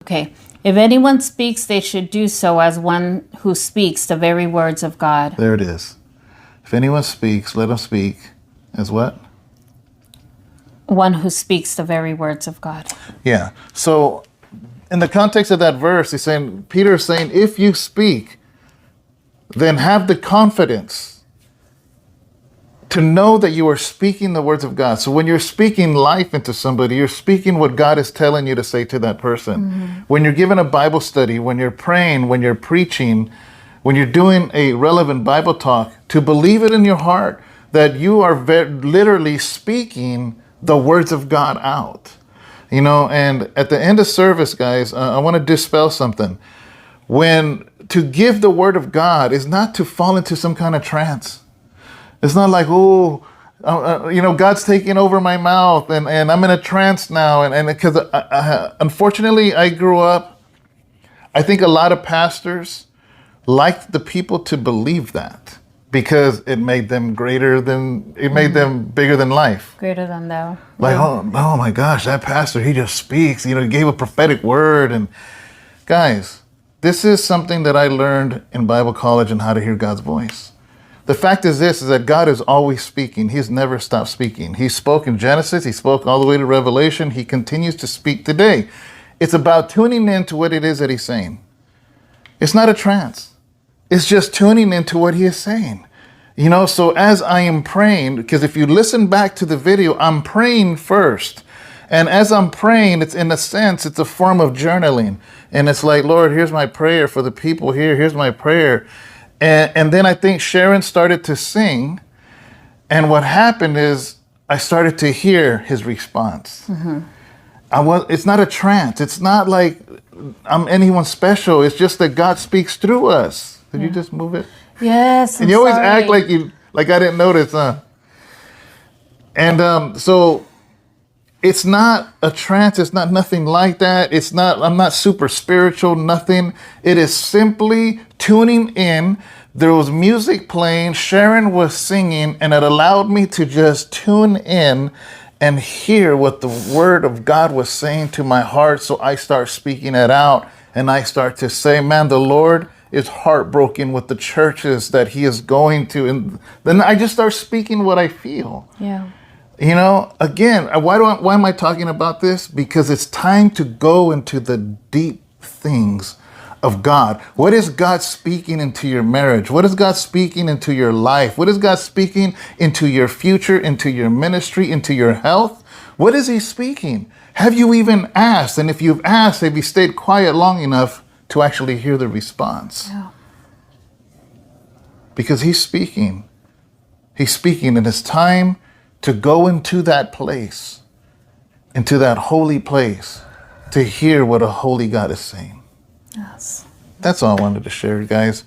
Okay. If anyone speaks, they should do so as one who speaks the very words of God. There it is. If anyone speaks, let him speak as what? One who speaks the very words of God. Yeah. So in the context of that verse, Peter is saying, if you speak, then have the confidence to know that you are speaking the words of God. So when you're speaking life into somebody, you're speaking what God is telling you to say to that person. Mm-hmm. When you're giving a Bible study, when you're praying, when you're preaching, when you're doing a relevant Bible talk, to believe it in your heart that you are literally speaking the words of God out. You know, and at the end of service, guys, I want to dispel something. To give the word of God is not to fall into some kind of trance. It's not like, God's taking over my mouth and I'm in a trance now. And because unfortunately, I grew up, I think a lot of pastors liked the people to believe that because it made them made them bigger than life. Greater than thou. Like, oh my gosh, that pastor, he just speaks, he gave a prophetic word. And guys, this is something that I learned in Bible college on how to hear God's voice. The fact is that God is always speaking. He's never stopped speaking. He spoke in Genesis. He spoke all the way to Revelation. He continues to speak today. It's about tuning in to what it is that he's saying. It's not a trance. It's just tuning into what he is saying. You know, so as I am praying, because if you listen back to the video, I'm praying first. And as I'm praying, it's in a sense, it's a form of journaling. And it's like, Lord, here's my prayer for the people here. Here's my prayer. And then I think Sharon started to sing. And what happened is I started to hear his response. Mm-hmm. It's not a trance. It's not like I'm anyone special. It's just that God speaks through us. Did you just move it? Yes. And you always act like I didn't notice, huh? And so it's not a trance. It's not nothing like that. I'm not super spiritual, nothing. It is simply tuning in. There was music playing. Sharon was singing, and it allowed me to just tune in and hear what the word of God was saying to my heart. So I start speaking it out, and I start to say, man, the Lord is heartbroken with the churches that he is going to. And then I just start speaking what I feel. Yeah. You know, again, why am I talking about this? Because it's time to go into the deep things of God. What is God speaking into your marriage? What is God speaking into your life? What is God speaking into your future, into your ministry, into your health? What is he speaking? Have you even asked? And if you've asked, have you stayed quiet long enough to actually hear the response? Yeah. Because he's speaking. He's speaking, and it's time to go into that place, into that holy place, to hear what a holy God is saying. Yes. That's all I wanted to share, guys.